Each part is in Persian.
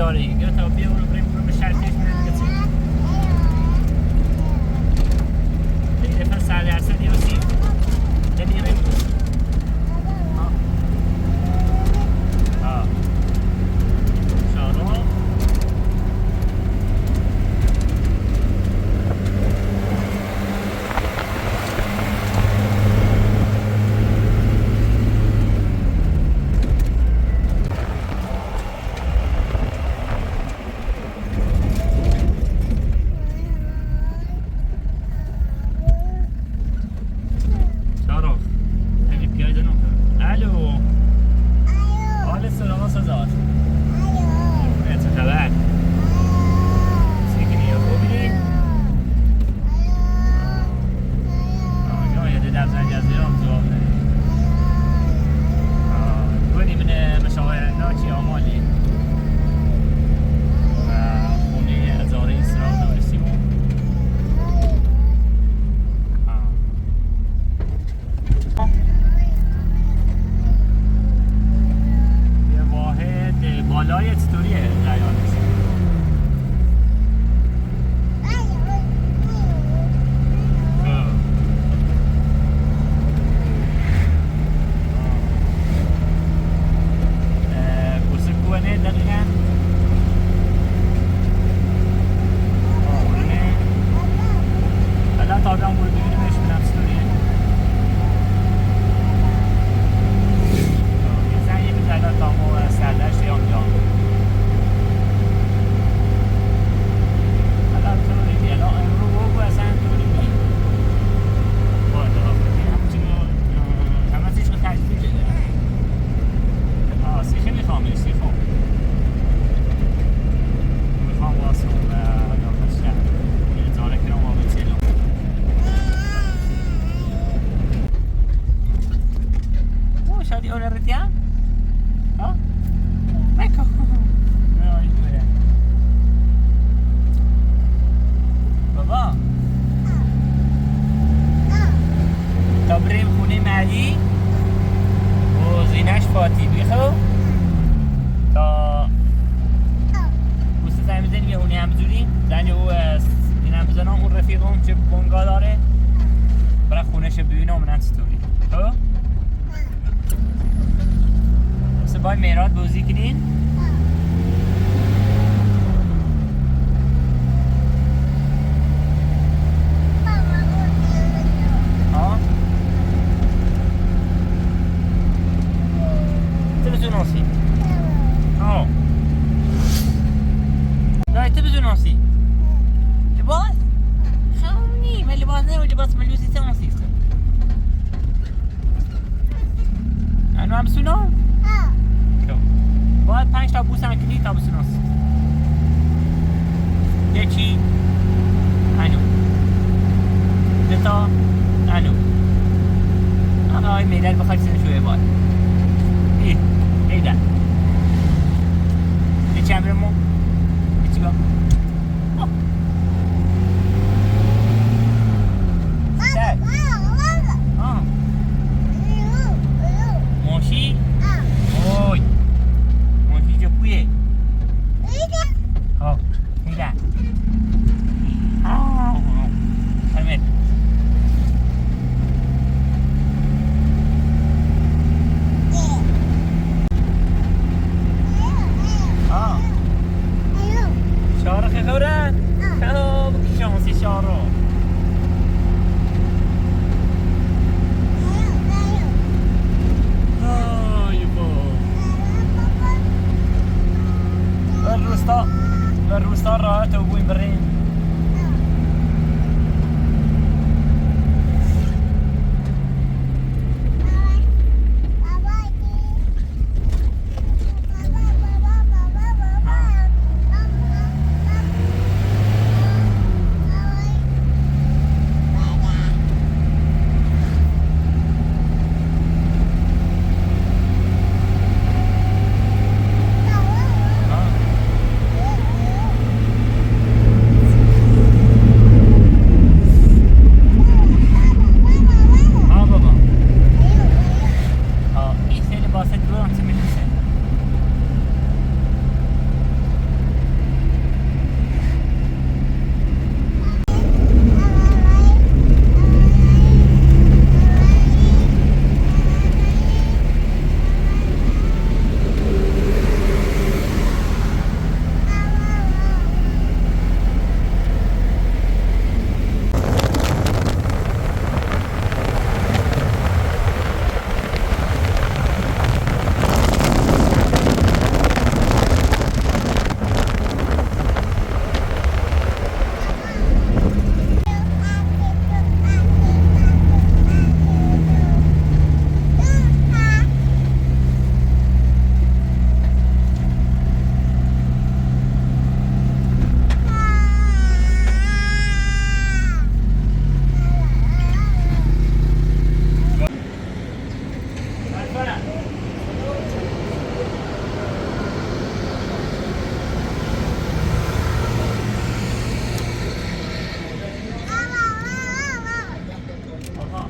هزاره یا تا بیا بریم به شرکش میریم دیگه دیگه دفعه 100% یا 30 نمیریم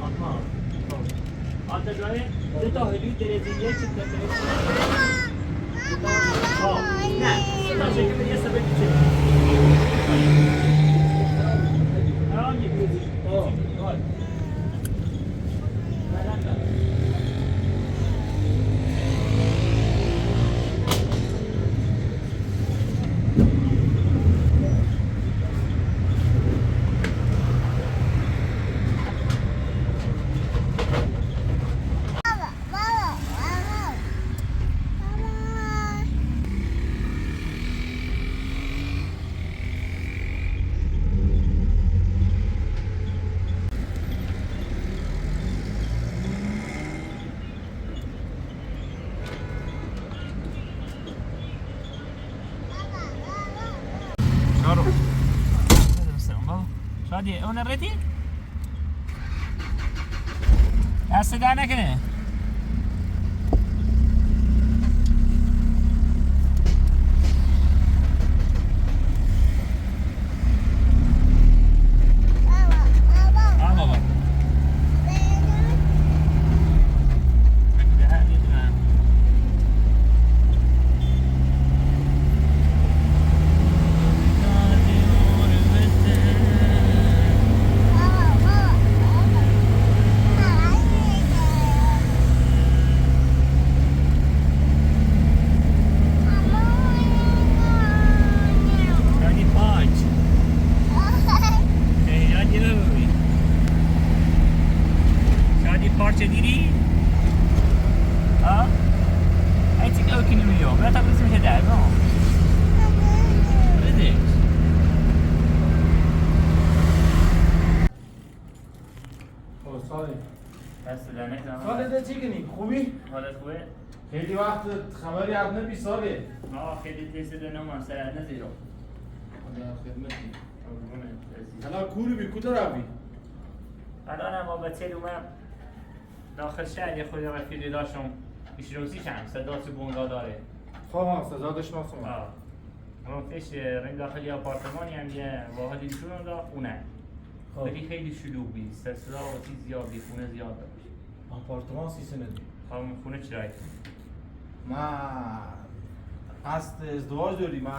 آپارتمان آنتا جای دو تا هلوی درزیلیه چی تکنیک نه تا شکل یه سبب چی آنگی شادی اون رتی؟ دست در نکنه parça diri ها هاي تيجي أكل اليوم لا تبغى تسوي هذا ما بديش سالی هستی نمی‌دونم سالی ده چی کنی؟ خوبی؟ حالت خوبه؟ خیلی وقت خبری از نبی سالی ما خیلی تیز دنیا سر نزیرو خدا خدمتی حالا کوری بی کجا روی؟ الان ما با تیل اومم داخل شهر یه خود رفیقی داشتم پیش روزی شم صدا تو بونگا داره خواه صدا دشناسم گفتش رنگ داخل یه آپارتمانی هم یه واحدی دیشون دا خونه ولی خیلی شلوغ بی صدا و چیز زیاد بی خونه زیاد داشت آپارتمان 3 سنه دی خونه چرایی؟ ما قصد ازدواج داری؟ من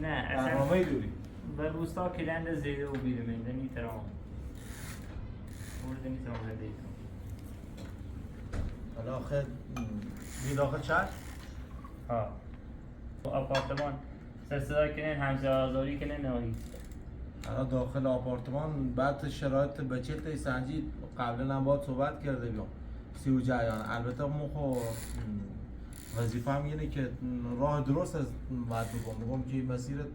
نه برنامه داری؟ به روستا کلند زیده و بیرمه دنی ترام دنی ترام زده ایتون حالا خیلی می داخل شهر؟ ها آپارتمان صدا کنن همزه آزاری کنن نهایی حالا داخل آپارتمان بعد شرایط بچه تا سنجی قبلا هم باید صحبت کرده بیام سی و جریان البته من خو وظیفه هم اینه که راه درست از باید بگم که مسیرت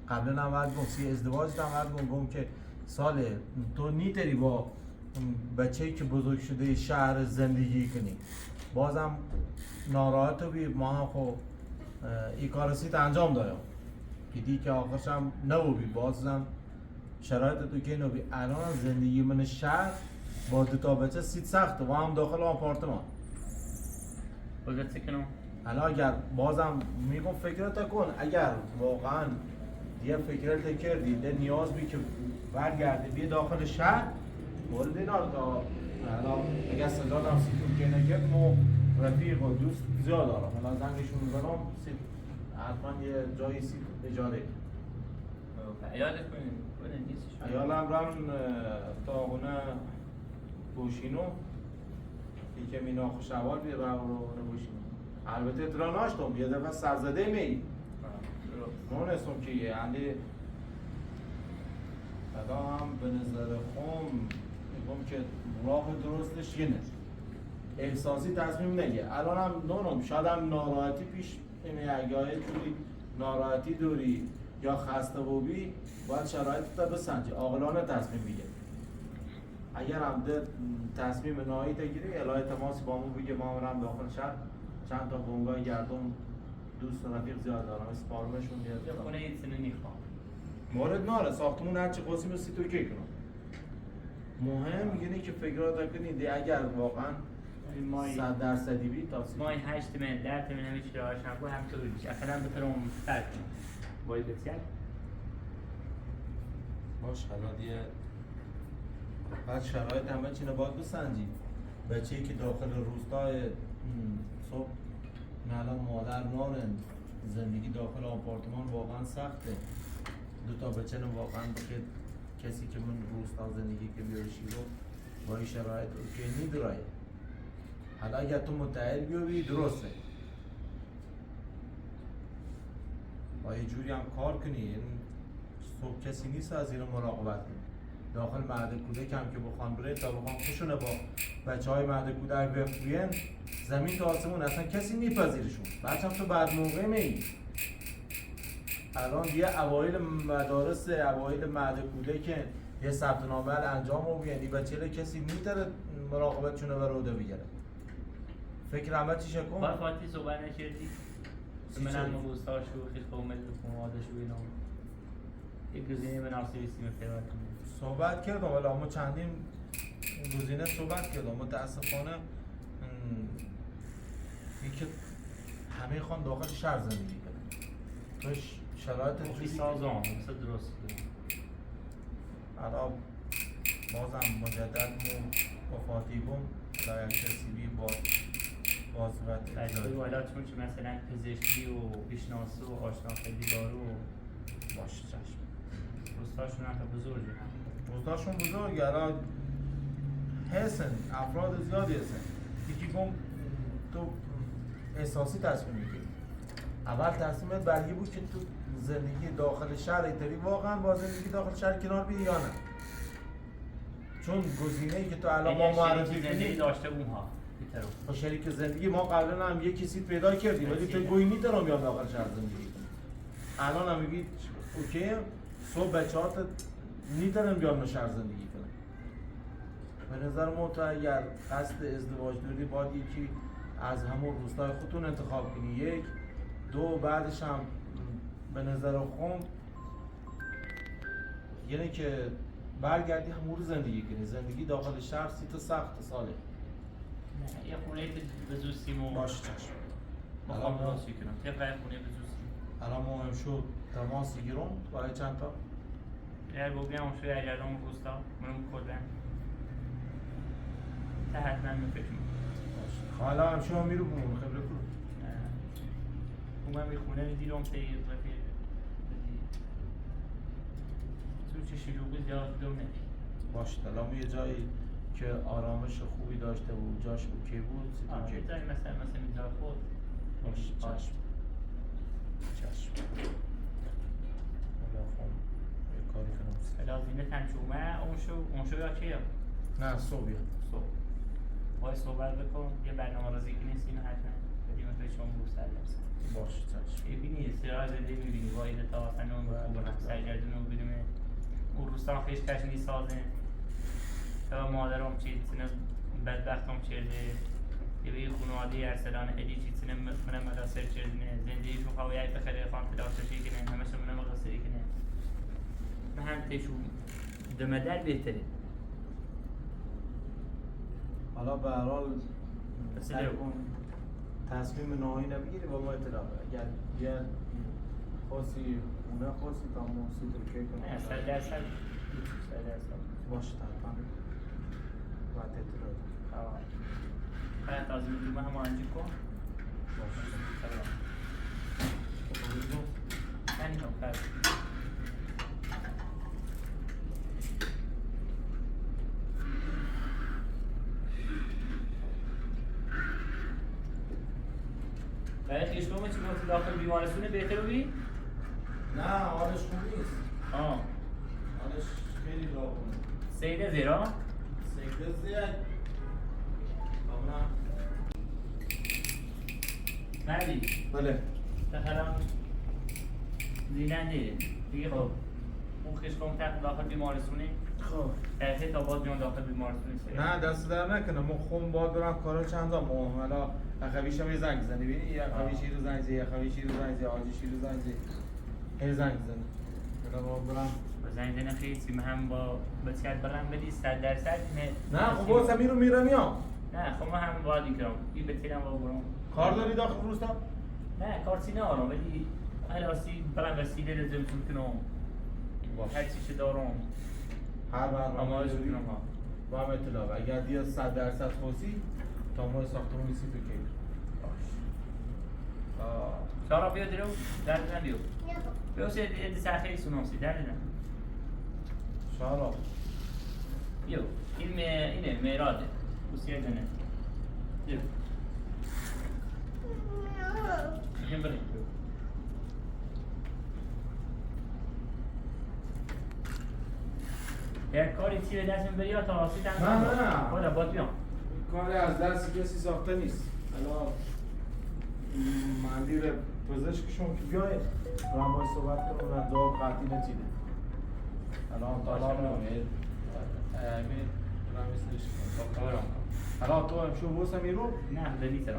قبلا هم باید بگم سی ازدواج هم باید بگم که سال تو نیتری با بچه‌ای که بزرگ شده شهر زندگی کنی بازم ناراحت بی ما هم خو این کارسیت انجام دارم که که آخرش هم نبودی بازم شرایط تو که نبی الان زندگی من شهر با دو تا بچه سیت سخته و هم داخل آپارتمان بگذار سکنم حالا اگر بازم میگم فکرت کن اگر واقعا یه فکرت کردی ده نیاز بی که برگردی بی داخل شهر مورد اینا تا حالا اگر صدا دارم سیتون که نگرد مو رفیق و دوست زیاد دارم حالا زنگشون میزنم حتما یه جایی سیت اجاره ایالت کنین نیستش ایالم رم تا خونه بوشینو یکی مینا خوشحوال بی رو بوشینو البته ترا ناشتم یه دفعه سرزده می نونستم که یه یعنی صدا هم به نظر خون میگم که راه درستش اینه احساسی تصمیم نگه الان هم نونم شاید هم ناراحتی پیش اینه اگه توی ناراحتی دوری یا خسته بوبی باید شرایط تا بسنجی عاقلانه تصمیم بگیر اگر هم ده تصمیم نهایی تگیری الهی تماسی با ما بگه ما هم داخل شهر چند تا بونگای گردم دوست و رفیق زیاد دارم اسپارمشون بیاد یا خونه این سنو نیخوام مورد ناره ساختمون هرچی قاسم بسی تو که کنم مهم اینه که فکرات کنید اگر واقعا 100% بی تا مای 8 من 10 من همیشه راهش هم بود همطوری میشه اصلا بتونم فرق کنم باید بسیار باش حالا دیگه بعد شرایط همه چی رو باید بسنجید. بچه‌ای که داخل روستای صبح الان مادر نارن، زندگی داخل آپارتمان واقعا سخته. دو تا بچه واقعا بخیر کسی که من روستا زندگی که بیارشی رو با این شرایط اوکی نیدرایه. حالا اگر تو متحل بیوی درسته با یه جوری هم کار کنی، این صبح کسی نیست از این مراقبت کنی. داخل مهد کودک هم که بخوان بره تا بخوان خوشونه با بچه های مهد کودک بفروین زمین تا آسمون اصلا کسی میپذیرشون. بچه هم تو بعد موقع میگی الان دیگه اوایل مدارس اوایل مهد کودک یه ثبت نامه انجام رو بیانی بچه کسی میتره مراقبتشونه و روده بگیره. فکر همه چی شکن؟ با فاتی صحبت نکردی؟ منم روستا شوخی قومل خانواده شو اینا یک گزینه مناسبی سیم پیدا کنیم. صحبت کردم ولی اما چندین گزینه صحبت کردم. متاسفانه اینکه همه خان داخل شهر زندگی کنن. توش شرایط جوری سازان مثل درست کنیم. الان بازم مجدد با فاتی بوم لایر کسی بی باز وقت اجازه والا چون که مثلا پزشکی و بیشناسی و آشناختی دارو باشه چشم. روستاشون هم بزرگه. روستاشون بزرگه. الان هستن افراد زیادی هستن. یکی گم تو احساسی تصمیم میگیری. اول تصمیمت برگی بود که تو زندگی داخل شهر ایتالی واقعا با زندگی داخل شهر کنار بیدی یا نه. چون گزینه‌ای که تو الان ما معرفی زندگی داشته اونها با شریک زندگی ما قبلا هم یک کسی پیدا کردیم ولی تو گویی نیترم یا داخل شهر زندگی کنیم. الان هم میگی اوکی صبح بچه‌ها نیترم بیان شهر زندگی کنن. به نظر ما تو اگر قصد ازدواج داری باید یکی از همون روستای خودتون انتخاب کنی. یک دو بعدش هم به نظر خود یعنی که برگردی همون رو زندگی کنی. زندگی داخل شهر تا سخت ساله. یه خونه به زوستیم و باشه چشم. بخوام درستی کنم طبق خونه به زوستیم الان ما هم شد تماسی گیرم برای چند تا اگر بگم اون شوی اگر اون روستا منم کردن تا حتما میفکرم حالا هم شما میرو بمون خبره کرو من خونه میدیرم تیر رفیق تو چه شلوغی زیاد دوم نمی باشه الان یه جایی که آرامش خوبی داشته بود جاش اوکی بود یه جایی مثلا میذار خود باشه چشم چشم حالا خون یه کاری کنم لازمه تنچومه اون شو یا چیه؟ نه صبحیه صبح باید صحبت بکن یه برنامه رازی که نیست اینو حتما بدیم توی شما رو سر لازم باشه چشم ببینی استراحت زنده میبینی باید تا اصلا اون بخون سرگردون رو بدیم اون روستان خیش کشنی سازه تا مادرم چید سنه بدبختم چرده یه به خانواده ارسلان ادی چید سنه منم مقصر چردنه زندگی شو خواهی بخیره خان تلاششی کنه همه شو منم مقصری کنه من هم تیشو دمدر بهتره حالا به هر حال سعی کن تصمیم نهایی نبگیری با ما اطلاع بده. اگر یه خاصی خونه خاصی تا موسیقی رو که کنم 100% باشه طبعا باید اطلاع بده. باید از این دومه هم آنجی کن باشه من این هم فرد برای خیش کنم چی گفتی داخل بیمارستونه بهتر رو بی؟ نه حالش خوب نیست حالش خیلی داغونه سیده زیرا؟ سیده زیر مردی بله دخلم زیننده دیگه خب اون خیش کنم تحت داخل بیمارستونه خب درسته تا باز بیان داخل بیمارستونه سیده نه دست در نکنه ما خون باید برم کارا چند تا مهم حالا اخویش هم یه زنگ زنی بینی یه اخویشی رو زنگ زی یه اخویشی رو زنگ زی آجیشی رو زنگ زی هی زنگ زنی حالا ما برم زنگ زنی خیلی هم با بسیار برم بدی 100% نه خب باز همین رو میرم یا نه خب ما هم باید این کرم این بتیرم با برم کار داری داخل روستا؟ نه کارسی نهارم ولی حلاسی برم وسیله رزم کنم هر چیشه دارم هر برنامه آماده داری؟ کنم ها با هم اطلاع اگر دیگه 100% خوزی تا ما ساختمون سی تو کی شارا بیا درو دردن بیو بیو سه دی ساخه سونوسی دردن شارا بیو اینه میراده بوسیه دنه بیو چیم بریم یک کاری تیر دست من بریا تا آسی دست نه خدا باید بیام کاری از دست کسی ساخته نیست الان مندیر پزشکشون که بیاید با هم باید صحبت کنم و جواب قطعی نتیده الان طالب نمید امید برم اسمش کنم الان تو هم شو بوسم میرو؟ نه ده نیستم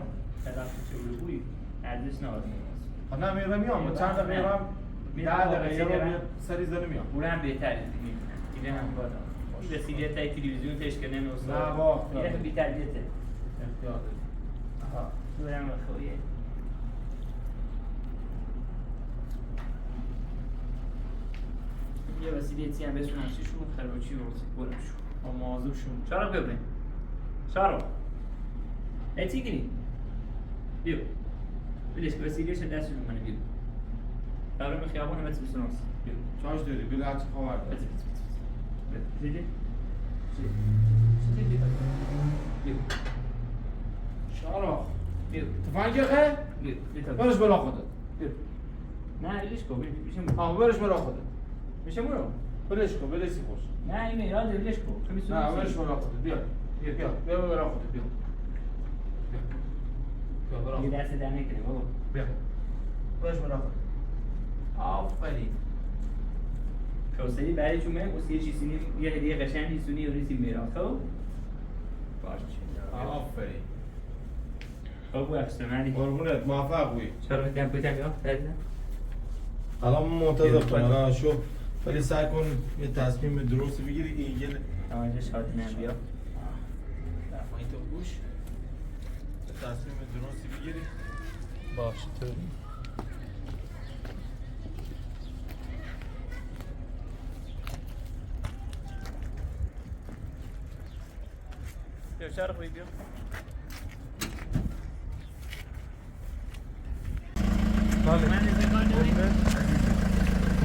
طرف چه بلوی ارزش نداره خب نه میرم میام چند دقیقه میرم 10 دقیقه یه رو سری زنه میام اون هم بهتره دیگه هم بادا این رسیده تای تلویزیون تشکنه نوستا نه با یه بی تربیته اختیار داری آها دورم بخویه یه وسیله تی هم بسونم چیشون خربوچی رو برم شو مواظب شون شارو ببین شارو ای گیری بیو بلیش که وسیلهش دست رو منه بیو دارم خیابون هم بسونم بیو چاش داری بیل هرچی خواهر داری دیدی؟ چی بیو شارا بیو تفنگه خه؟ بیو برش بلا خودت بیو نه بلیش کو میشه مورو آه برش بلا خودت میشه مورو بلش کن بلشی خوش نه این میراده بلیش کو نه برش بلا خودت بیا بیا بلا خودت بیا بیا بلا یه خودت دست در نکنه بابا بیا برش بلا خودت آفرین شوستری برای چون من واسه یه چیزی یه هدیه قشنگی سونی و ریسی میراد خب باشه آفرین خب افسمانی قربونت موفق بوی چرا میتونم بودم یا دادن الان منتظر کن الان شو ولی سعی کن یه تصمیم درست بگیری این یه آنجا شاد نبیا این تو گوش یه تصمیم درستی بگیری باشه تو بیا شرف بیا بله من از کار داری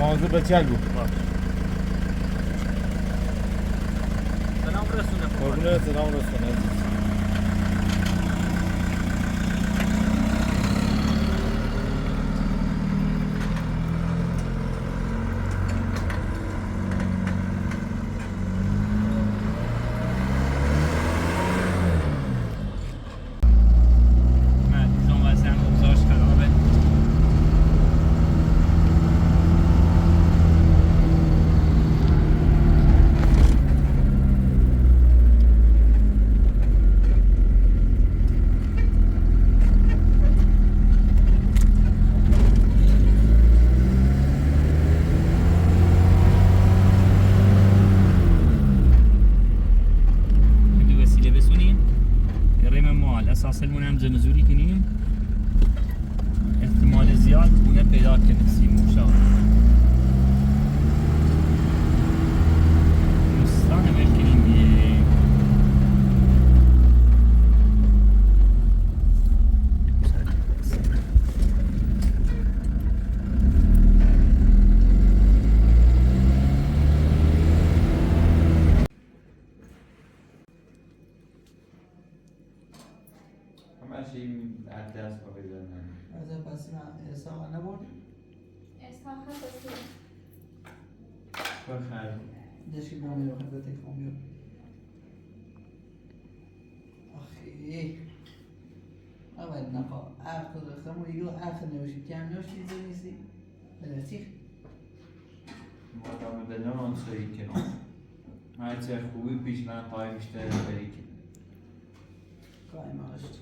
موضوع به چه گو سلام رسونه قربونه سلام رسونه اساسمون هم زمزوری کنیم احتمال زیاد اونه پیدا کنیم سیموشا مستان ملکنیم بیه Deixa eu dar uma olhada, vou ter que comer. Axi. اول نقا آخر خمو يقول آخر نوشي كم نوشي زنيسي بلاتيخ ما دام دلنا آن سایی کنم هر چه خوبی پیش من پای بیشتر بری کنم قائم عشت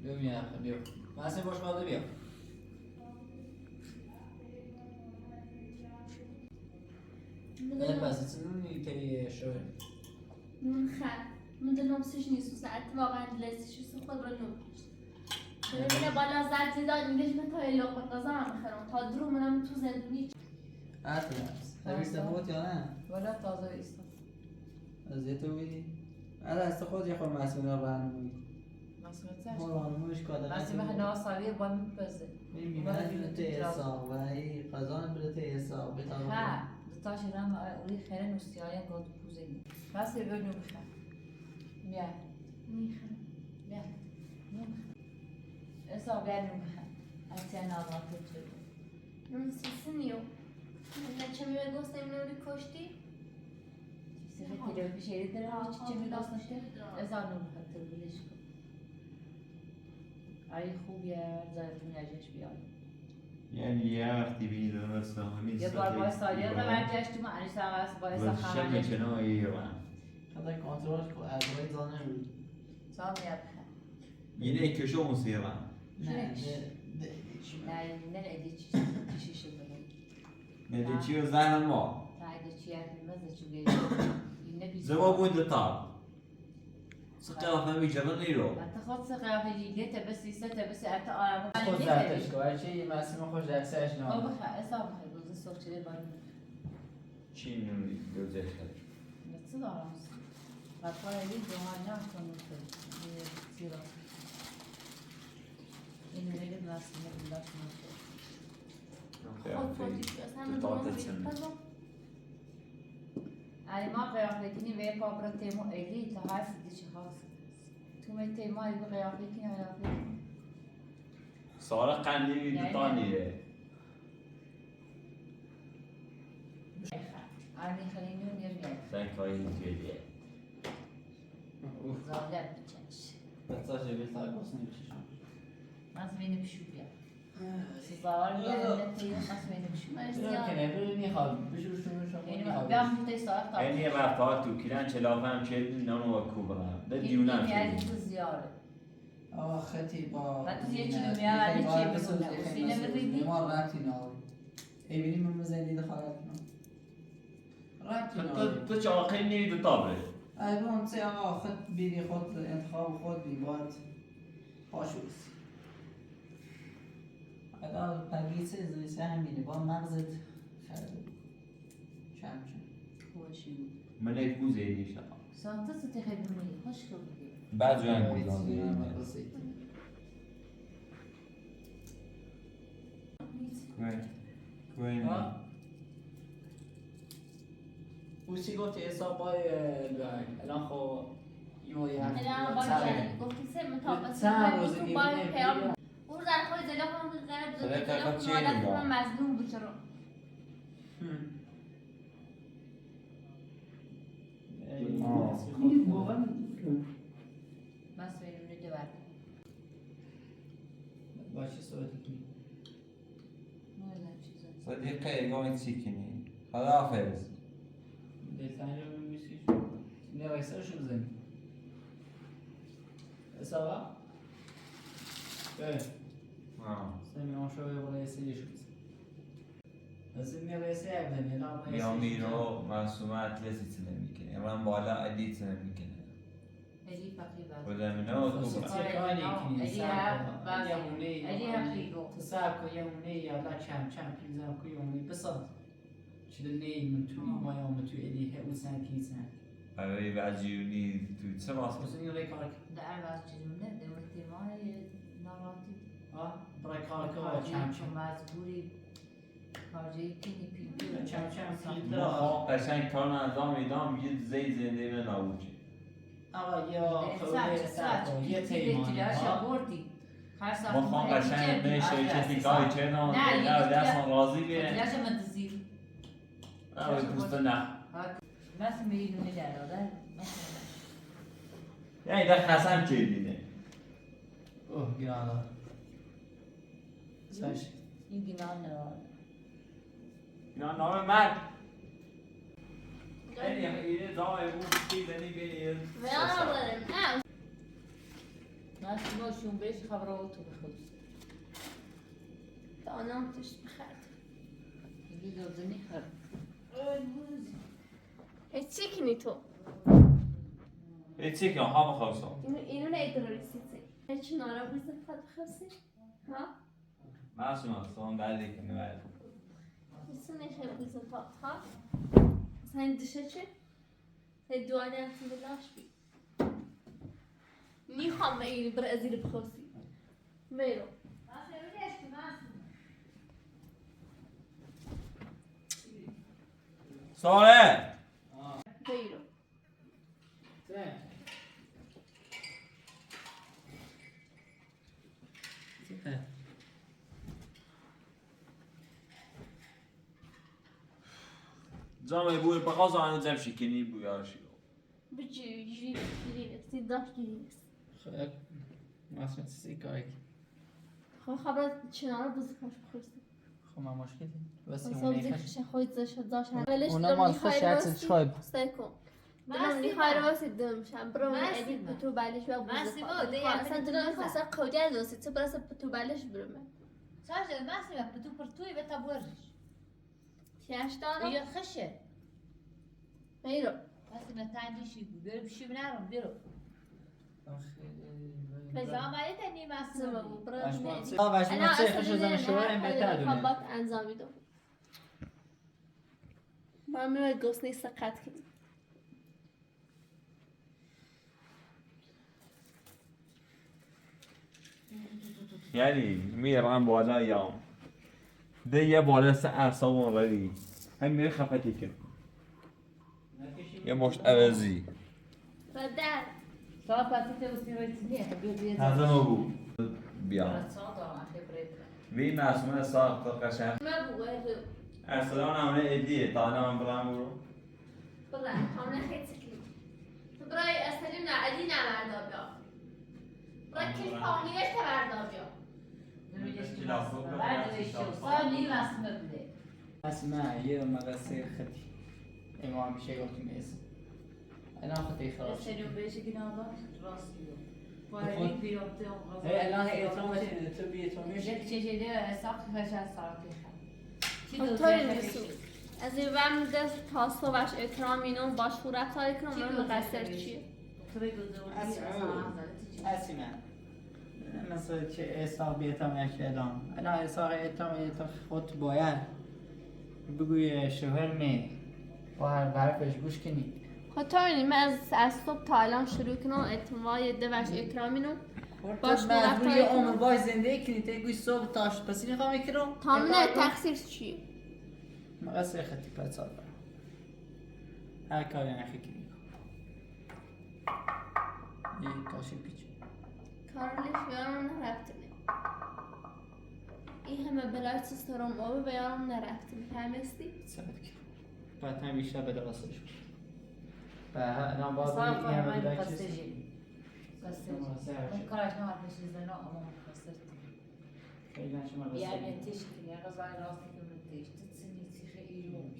بيو يا أخي بيو ما أسمع باش قاضي بيو بس تنوني كي شوي من خد من دلم سش نیست و ساعت واقعا لذیذ شد خود را نمی‌کشت ببینه بالا زد زیدان میگه من تا یه لقمه غذا هم میخورم تا درو منم تو زندگی عطرس نویسته بود یا نه؟ ولا تازه ایستم. از یه تو بیدی؟ از خود یه خور مسئول رو برنموی مسئولیت ما برنمویش کاده مسئول به ناسالی با میپزه. میبینه بلته حساب و ای قضان بلته حساب بتابه ها دتاش رام اولی خیره نوستیایی گود پوزینی. پس یه بینو بخیر. بیا میخورم بیا. حساب بینو بخیر. اتیان آماده شد. اون سیسنیو نه چه میوه گوستم نوری کشتی سفت تیره بشیری داره چی میداست نشته؟ ازار نو بخیر تو بلیش کن. ای خوبیه زایتون یجش بیای. یعنی یه وقتی بینی درسته همین یه بار باید سالیه رو برگشت تو معنیش سواسط باید شب سخنه کنار ایران خدا کنترل کن از باید زانه رو سال میاد بخیر. یine köşe olması yalan. نه نه نه نه ادی چی شده Ne de çiğ zaten var. تا ادی چی مزه چی گیری نه بیز Zeva bu da tab. Sıkı fahmi canan nero. انت خود ثقافه جديد بس يسته بس انت آرام خود زرتش کن هرچی مسیم خوش درسش او نه بخ حساب بخیر روز صبح چلی باید Çin gözyaşları. نتصل آرام بطور یه جوان نه کنید زیرا این میگه نسیم بلاش نمیشه خود فوتی اصلا درست علی ما قیافه کنی و پاپرا تیمو ایلی تا هست دیچه خاص تو می تیمو ایلی قیافه کنی Sonra kendini Yani- tutanıyor. علی خلینی و نرگه Sen kayın diye. زاولت بچنش بساش بیتار بسنی بچشم مسمینه بشو بیا سزاوار بیاره نتیجه مسمینه بشو چرا که نبرو میخواد بشور شما یعنی میخواد بیام بوده ساعت تا En iyi vefat tu kiran çelafem çedin nanu ve kubra. De diyunan یعنی çedin. تو زیاره آه خطی با بعد یه چیزی میاد، ولی چی بگم؟ سینه بریدی؟ ما ربطی نداره ایبینی من بزنی دخالت کنم ربطی نداره Tu çakın neydi tabi. البته سه آقا خود بیری خود انتخاب خود بی باید پاشوست اگر پگیسه زیسه همینه با مغزت خرده چم خوشی Melek bu zeydi inşallah. ساعت ساعت خیلی خوش کنی Bəzən quzan zeydi. Kuen. ها اوسی گفت حسابای الان خو یو یه الان باید گفتی سه مطابقت چند روز تو دیگه باید می‌بینیم. پیام اون در خود زلا کنم که زنه صدای بزرگ طرف چیه زلا نگاه؟ کنم مظلوم بود چرا بس بریم رو دوباره باشه صحبت کنی نمیدونم چیزا Sadiqa egomet sikini. Xadafez. دلتنی رو بمیسیش نه ویسرش رو بزنی حسابا؟ سمی آن شو بالا یسیش بزن از این میرسه ابدن Ya miro masumat lesitine mikine. Emran bala aditine mikine. علی فقیر بود Kudem ne o kubra. علی حقیقو تصاب کو یومی یا لا چم پیزا کو یومی بساط چه نی من تو ما یا من تو الی هه وسن کیسن Abi vaziyuni tu çe mas. بس این ری کار در باز چیزونه دولتی ما ناراتی ها برای کار کار چم چون مجبوری کارجایی کنی پی چم پیزا Ma qashang kar anjam idam yid zey zende me nauchi. آقا یا خوبه ساعت یه تیمان بردی هر ساعت Ma kham qashang me shirketi gay chedam. Ne dastan razi be. لازم تزيد Ne dost ne. بس میدونی در آدم مثلا Yani de Hasan çedine. اوه گرانا ساش این گناه نداره Ya name Mert. Yani yine daha bu beni beni. و یا ندارم نه من شما شون بهش خبراتو بخود تا آنام تش بخرد میگی دوزنی خر هیچی کنی تو Etsik ya ha bakıyorsun. اینو نه ایدراریسی هیچ نارا بوزه فد خسی ها معصوم اصلا بعدی که نباید میسونه خیلی بوزه فد ها مثلا دشه چه هی دوانی انتون بلاش بی میخوام اینی بر ازیر بخوصی میرو ساله میرو جامعه بوی بخواست آنو جمشی کنی بویارشی بجي جيري تقدر جيري خب معصوم چیزی کاری خبرت چنارا بوزه خوش بخورسی خب ما مشکلی بس اصلا اون بزیش خواهید داشت ولش اونا مال خوش هست شاید سیکو دلم نیخوای راستی دمشم برو من ادی پتو بالش و بوزه اصلا دلم خواست قودی دوستی تو برس پتو بالش برمه ساجد ماسي بدو برتوي بتا بورش تیاش دارم يا خشه میرو ماسي نتاندي شي بيرو بشي بنارم بيرو فزا ما يتني ماسي زمو برو ادی باش انا ما تصير اصلا خش زن شوارع بتادونه خبات انجامی دو ما میره گوسنی سقط کنیم یعنی میرم بالا یام ده یه بالا سه اعصابون ردی هم میره خفتی کن یه مشت عوضی ردر صار باتي توسي ريتني حبيبي هذا بو بیا صار خبرت وی معصومه ساخت قشنگ ما بوه ارسلان همونه ادیه تا هم برام برو برای همه خیلی سکیم برای اصلی نه ادی نمردا بیا برای کل فامیلش تبردا بیا صار لي ماسي مبلي اسمع یه مدرسه خطی امام میشه گفتیم اسم الان خطی خلاص سيريو بيجي جنابه راسي واريك بيوتي هي الان هي اترامش تو بی اترامیش جك تجي ده ساق فشل صارتي خطایی نیستو از این وقت میده تا صبحش اکرام اینو باش خورت های کنم من مقصر چیه اسمع مثلا چه اساق بیتام یک الان الان اساق ایتام خود باید بگوی شوهر می و هر حرفش گوش کنی خطایی من از صبح تا الان شروع کنم اعتماعی دوش اکرام اینو باش مجبور مرتای یه عمر کنم باش زندگی کنی تا گوش صبح تاش پسی نخواه میکنم تا نه تقصیر چیه مقصر خطی پس سال هر کاری نخی کنی یه کاشی پیچ کارلیش یارم نرفتنه این همه بلای سسترم آبه به یارم نرفتنه فهمیستی؟ ثابت کرد بعد هم بیشتر به درستش بود و الان باز صار این همه ما بلای مقصر چیز جي مقصر مقصر شد. ممكن عشان ما فيش زنا اما مقصر خیلی نشون مقصر يعني تشكي يا غزال راسك من تيش تتسني تيخي يوم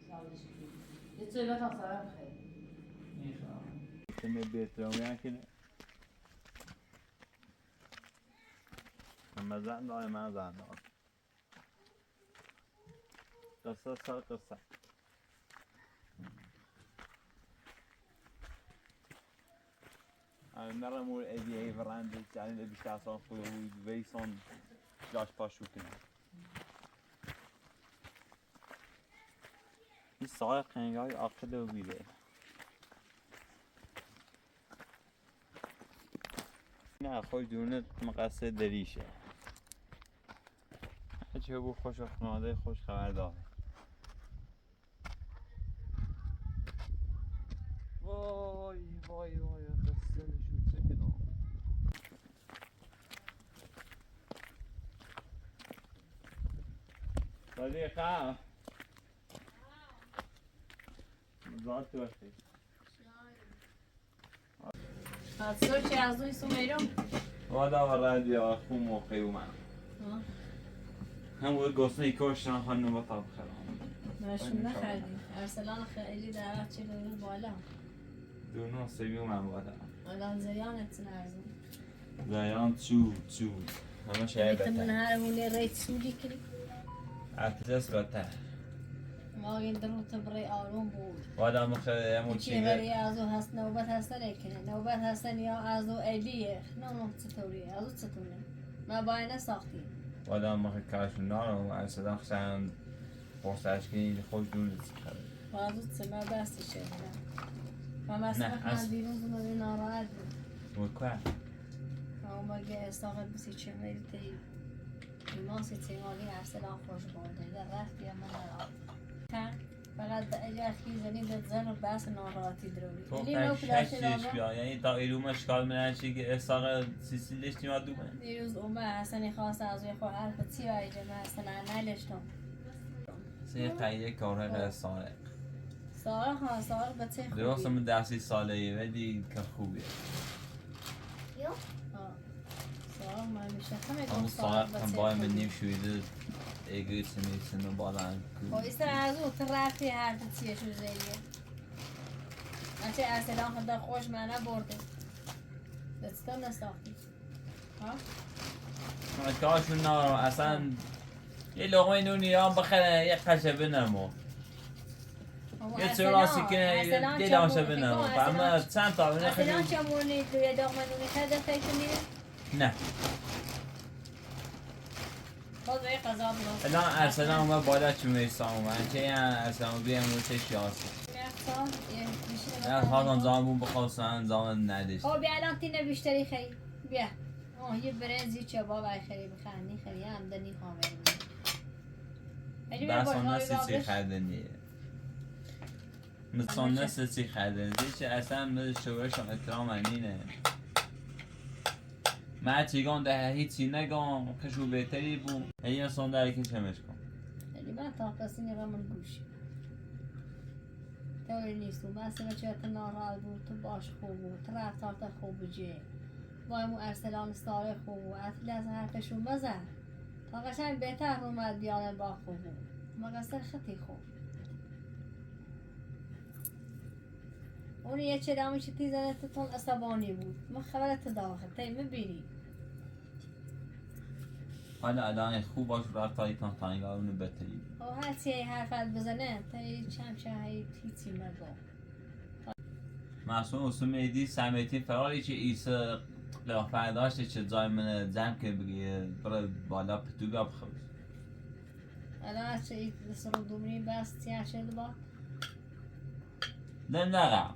صار شكي يتصير مثلا صار بخير میخوام تم بیترام کنه اما زن دای من زن دار قصه سر قصه مرة مول ادي هي فرانده يعني اللي بيشتغل صار خوي ويسون جاش باشو كنا السائق كان جاي عقده وبيده نه خوش دونه مقصد دریشه چه بو خوش خانواده خوش خبر داره وای وای وای قصه نشون چه کنم صديقة زاد تو بخیر هتصير شي عزوي سميرو وادا ورادي اخو موقعي ومعنا هم قصني كوشنا خلنا بطل بخير ماشي نخلي ارسلان خيلي دعوات شي بالا دونو سيبيو مع وادا الان زيانة تنعزم زيان تشو همه شايبة من هاي هوني ريت سودي كلي اعتزاز بتا ما این درو تبری آروم بود وادا مخدمون چی ولی ازو هست نوبت هستن اکنه نوبت هستن یا ازو ایلیه نه چطوری ازو چطوره ما باید نساختیم وادا مخکاشون نارو از صدا خشن پرسش کنی خوش دور خبر بازو چه ما بستی شده و مثلا من دیروز اومده ناراحت بود مکوه اما اگه استاقت بسی چه میری تی ایمان سی تیمالی ارسلان خوش بوده در رفت یا من نراحت فقط اگر خیزنی به زن و بس ناراحتی دروی تو شکلش بیا یعنی تا ایروم اشکال منن چی که احساق سیسیلش تیما دومه دیروز اومه حسنی خواست از روی خود حرف تی و ایجمه حسن نلشتم سه قیه کاره غیر سارق سارق ها سارق به چه خوبی درست من 10 ساله ولی که خوبیه سارق من میشه همه اما گفت سارق سارق هم به باید چه من خوبی نیم شویده اگه سمیسن و بالان با ایستر از او ترفتی حرف تیه شو زیریه انچه ارسلان خدا خوش منه برده دستان نساختی ها؟ کاشون نارو اصلا یه لغمه نونی هم بخره یه خشبه نمو یه چراسی کنه دیل آشه بنمو فهمه چند تا بینه ارسلان چه مونی دوی داغمنونی خده فکر میره؟ نه باز به قضا بلوز الان ارسلان اومد بالا چون میستان اومد چه یه ارسلان بیه موچه شیاسی نه خواستم زامون بخواستن زمان نداشت خب بیا الان تینه بیشتری خیلی بیا یه برنزی چه بابای خیلی بخرنی خیلی همدنی خامه بس آن نست چی خردنیه مثلا نست چی خردنیه چه اصلا مثل شورشم احترام انینه من چیگان ده هیچی نگم خشو بهتری بود هی انسان داره که چمش کن خیلی من تا کسی نگم من گوشی طوری نیست و مثلا چه ناراحت بود تو باش خوب بود تو رفتار تا خوب جه وایمو ارسلان ساره خوب بود اصلی از حرفشون بزن تا قشنگ بهتر اومد بیانه با خوب بود مقصر خطی خوب اون یه چه دامی چه تیزنه تون عصبانی بود ما خبرت داخل تا میبینی حالا الان خوب باش رفت تا ایتان تانگار اونو بهتری او هر چی حرفت بزنه تا چمچه هایی تیتی مگو معصوم اصول میدی سمیتی فراری چه ایسا قیافه داشته چه جای من جمع که بگیه برای بالا پتوگا بخوش الان از چه ایت سر دومری بس تیار شده با نه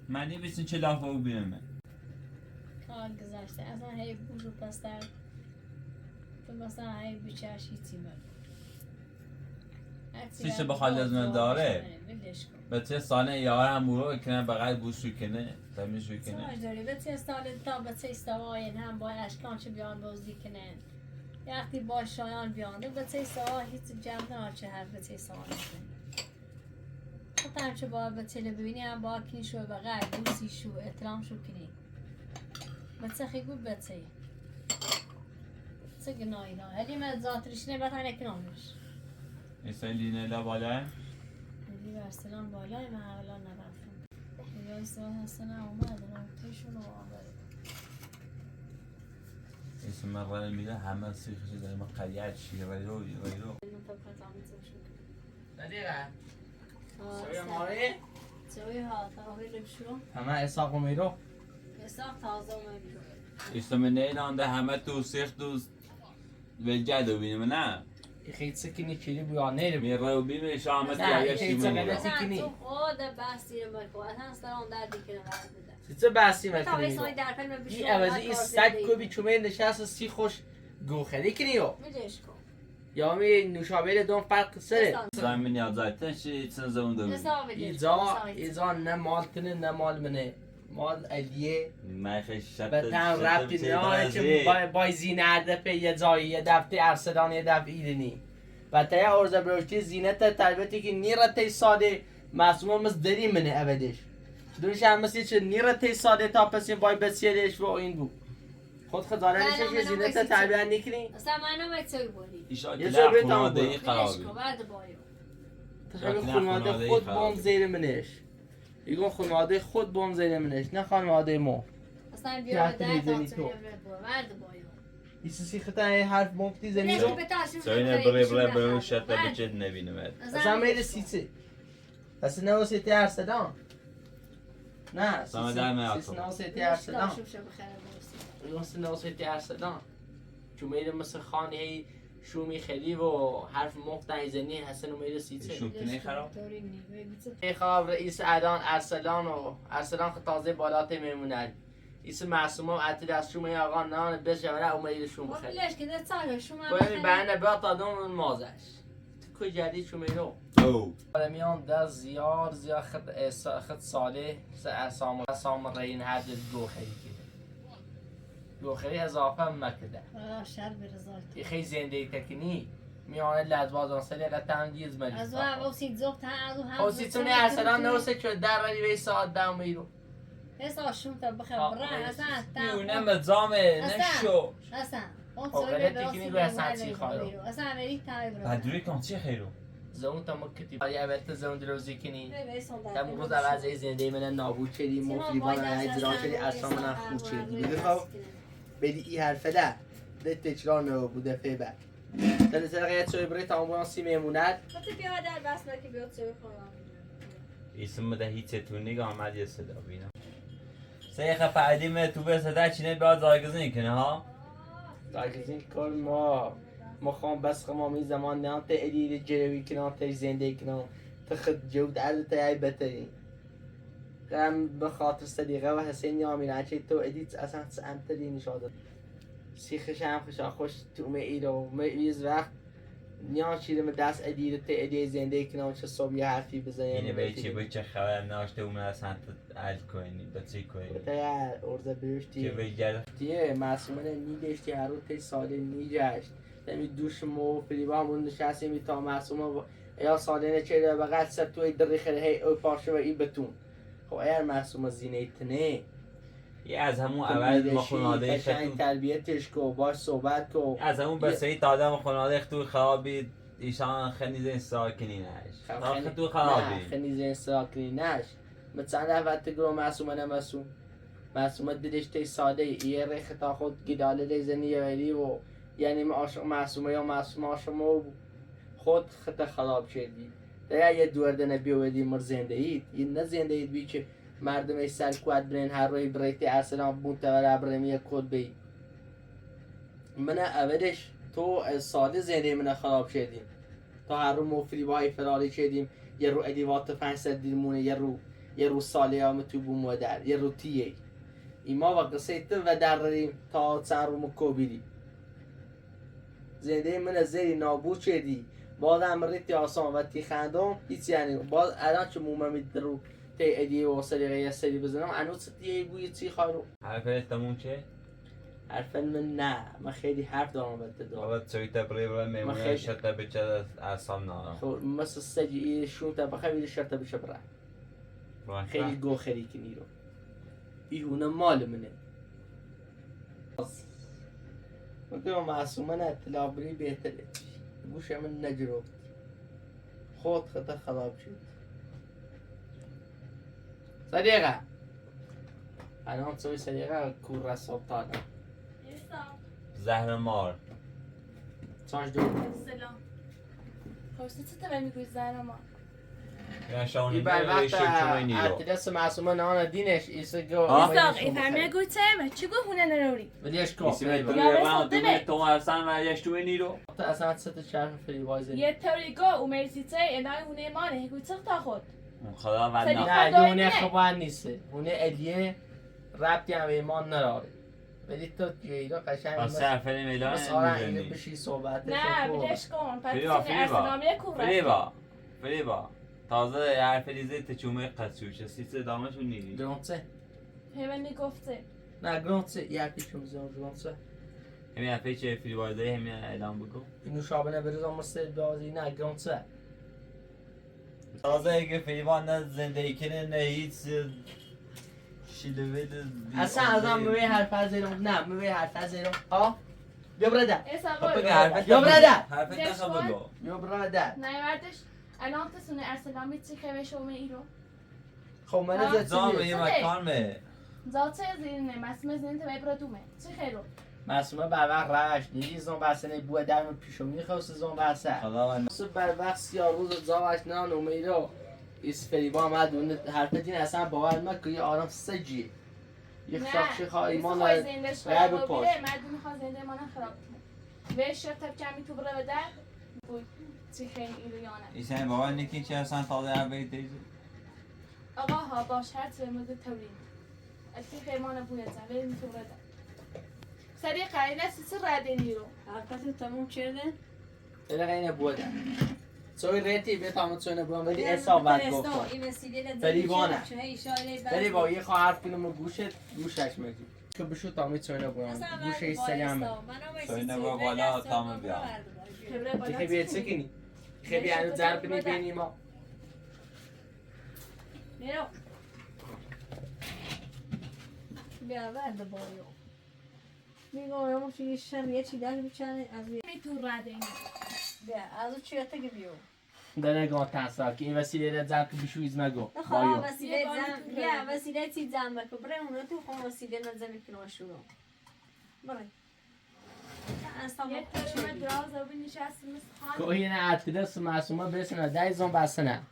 منی بیسین چه لافه او بیرمه کار گذاشته اصلا هی بوز و پستر تو مثلا هی بیچهش هیچی مگو سیشه بخواد از من داره به چه ساله یارم برو کنه بقید بوشو کنه تمیشو کنه ساج داری به چه ساله تا به چه استواین هم با اشکان چه بیان بازی کنن وقتی با شایان بیانده به چه ساله هیچ جمع نه چه حرف به چه ساله کنه خب هم چه باید به چه ببینی هم با کنی شو بقید بوسی شو احترام شو کنی به چه خیگو به چه گناهی نه هلی من ذاتریش نبت هنه کنامش ایسا لینه لا بالای دیدی برسلان بالای من اولا نرفتم یا ایسا حسنه اومد تیشون رو آورد ایسا من رای میده همه سیخشی داریم قریت شیره رو دقیقه سوی ماره سوی ها تاهیل بشو همه اساق و میرو اساق تازه اومد بیرو ایسا من نیلانده همه تو سیخ دوست وجه دو بینیم نه خیلی سکنی کلی بیا نیرم می رو بینیم شامت نه، یا خیلی یشتی سکنه. من اصلا تو خود بستی رو بکو اصلا سران دردی کنه برد بده چه بحثی تا مکنی ایسای در فیلم بشو این عوضی این سگ کوبی چومه نشست و سی خوش گوخری کنیو میجش کن یا می نوشابه دوم فرق سره زمین نیازایتن چی چند زمان دو بینیم ایزا نه مال تنه نه مال منه مال علیه من شب به تن ربطی نه چه بای زینه هدفه یه جایی یه دفته ارسلان یه دفته ایرانی و تا یه ارزه بروشتی زینت تربیتی که نیره تی ساده معصومه مثل دری منه اودش دونش هم مثل چه نیره تی ساده تا پسی بای بسیارش و این بود خود خداره نیشه که زینت تربیت نکنی اصلا منو باید سوی بودی ایشا یه که سر در بیتم خانواده ای میجش خرابی کن برد بایو تخیلی خانواده خود بام زیر منش ایگون خانواده خود بام زیر منش نه خانواده ما اصلا بیا تحت در میزنی تا تو. برد بایو ایسی خطای حرف مفتی زنی رو سوینه بره شرط بچه نبینم اصلا میره سیچه اصلا نه واسه ارسلان نه سلام دارم سیس نه واسه ارسلان واسه نه واسه ارسلان چون میره مثل خانه هی شومی خیلی و حرف مفت زنی حسن و میره سیچه شوم کنه خراب خواب رئیس ادان ارسلان و ارسلان تازه بالات میمونه ایس معصومه و عطی از شوم آقا نان بس جوره و میره شوم خیلی ليش كده تصاغر شو ما باید بهنه بیاد تا دوم مازش تو جدید شو میرو او میان در زیاد خد ساله سام رین هر گوخری گوخری اضافه مکده شر برزالت خیلی زنده تکنی میانه لزبازان سالی قطعا دیز مجلس از او سید زوق تا از هم او سیتونی ارسلان نوسه چه در ولی وی ساعت دام میرو هسا شو تا بخبره اصلا نم زامه نشو اصلا اون خب، سوی غلطی که میگوی اصلا چی خواهد؟ اصلا امریک تایی برو بدروی کام چی خیرو زون تا مکتی یا اول زون دروزی کنی تم روز عوض زنده من نابود شدی مفریبان اجرا شدی اصلا من خوب شدی بده خب بدی این حرفه ده ده تجرا نبوده فی بعد در طریقه سوی بری تامبولانسی میموند خاطر بیا در بس که بیاد سوی خواهم اسم ده هیچ تو نگاه آمد یه صدا بینم سیخه پعدیم تو به صدا چینه بیاد زایگزین کنه ها زایگزین کار ما خواهم بس ما می زمان نه تا ادید جروی کنم تا زنده کنم تا خد جود عدو تا ای بتری قم بخاطر صدیقه و حسین یامین هرچی تو ادیت اصلا سمتری نشاده سیخش هم خشا خوش تو می رو میز وقت نیاز شیرم دست ادید تا ادید زنده کنم چه صبح یه حرفی بزنیم اینه به چی باید چه خبر ناشته اومه اصلا عل کنی با چی کنی تا ارزه بیشتی که بگرد دیه معصومانه نیگشتی هر رو تی ساله نیگشت نمی دوش مو فریبا همون نشستی می تا معصومه یا ساله نچه رو بقید سر توی دری خیلی هی او پارشه و ای بتون خب اگر معصومه زینه تنه یه از همون اول ما خوناده قشنگ تربیتش کو باش صحبت کو از همون بسیاری تا آدم خوناده تو خرابی ایشان خیلی زین ساکنی نش تو خرابی خیلی زین ساکنی نش مثلا وقتی گرو معصومه معصومه دیدش تی ساده یه ریخ تا خود گیداله دیزنی ولی و یعنی معصومه یا معصومه شما خود خط خراب شدی در یه دوردن بیودی مر زنده اید یه نه زنده اید بی که مردم ای سر کواد برین هر روی بریتی ارسلان بون تور ابرمی کود بی من اولش تو ساده زنده من خراب شدیم تا هر رو مفری بای فراری شدیم یه رو ادیوات 500 دیرمونه یه رو ساله هم تو بوم و در یه رو تیه ایما و قصه تو و در ریم تا چند رو مکوبیدی زنده من زیری نابود شدی باز هم ریتی آسان و تی خندم هیچ یعنی باز الان چه مومه میده رو تی ادیه و سریقه یه سری بزنم انوز تیه بوی چی خواهرو حرفه تمون چه؟ حرفن من نه من خیلی حرف دارم بده دارم بابا توی تبری برای میمونه شرطه بچه اصلا نارم خب مثل سجی شون تا بخواه شرطه بشه برای خیلی گو خیلی کنی رو ایهونه مال منه مگه معصومه نه اطلاع بری بهتره گوش من نجرو خود خطا خراب شد صدیقه الان سوی صدیقه کور رساب تانم زهر مار سانج دو سلام خوشتی چه تا میگوی زهر ما یا شاونی این بر میشه چوی نیرو اتدس معصومه نانه دینش ایسا گو ایستاق ای فرمه گوی چه چی گو هونه نروری ولیش کو ایسی می بروی تو اصلا و یش توی نیرو تا اصلا ست شرف فری وایزه یه طوری گو اومرسی چه الهی هونه مانه گوی چه تا خود خدا ود صدیق. نه نه هونه خبر نیسته هونه الیه ربطی هم به ایمان نراره ولی تو گیرا قشنگ از سرفلی میلان بس آره اینه بشی صحبت نه بیدش کن پس فریبا سنی ارسنامی کور فریبا تازه حرف ریزه تچومه قصوشه سیسه دامشون نیری گرونسه پیونی گفته نه گرونسه یه حرفی چون بزنم گرونسه همین حرفی چه فریبا داری همین اعلام بگو اینو شابنه بریزم مستد بازی نه گرونسه تازه اگه فریبا نه زندگی کنه نه هیچ شیلوه اصلا ازم موی حرف زیرم نه موی حرف زیرم ها بیا برادر یا برادر حرفت نخوا بگو بیا برادر نیوردش الان تسونه ارسنامی چی خیلی شومه ایرو خب من از زامه یه مکانمه زاته زیرینه مسمه زینت و ابرا دومه چی خیرو معصومه بر وقت روش دیدی زن بسنه بوه درم پیشو میخواست زن بسه خدا من بر وقت سیاروز زاوش نه نمیرو ایس فریبا آمد اون حرف دین اصلا باور نکن یه آرام سجی یه شاخشی خواهی ایمان خواهی زندش خراب بپاش. بوده مردم میخواه زنده ایمان خراب کنه ویش شد تب کمی تو بره بده بود چی خیلی ایلو یانه ایسان بابا نکی چه اصلا تازه اولی تیزی آقا ها باش هر چه مورد تورین اتی خیمان بوید زن ولی تو بره سری قایده سیسی ردینی رو حرکت تموم کرده؟ دلقه اینه بوده سوی ریتی به تامت سوی نبودم ولی اصابت گفتم این وسیله فریبانه. اشاره داری با یه خواه حرف کنم و گوشش میگی که بشو تامت سوی نبودم گوشه سگم سوی نبا بالا تامه بیا خبره دیگه بالا بیت سکنی خیلی هنو ضرب میبینی ما نیرو بیا ورد بایو میگم یا مش یه شم یه چی داشت بچنه از می تو ردینی بیا از اون چی تا بیو داره نگاه تنسا که این وسیله را ضرب که بشو ایز مگو خب وسیله زن بیا وسیله چی زن بکن برای اون رو تو خون وسیله نزن کنه شروع برای اصلا یه ترمه دراز رو نشستی مثل که خان این اتلس معصومه بسنه دای زن بسنه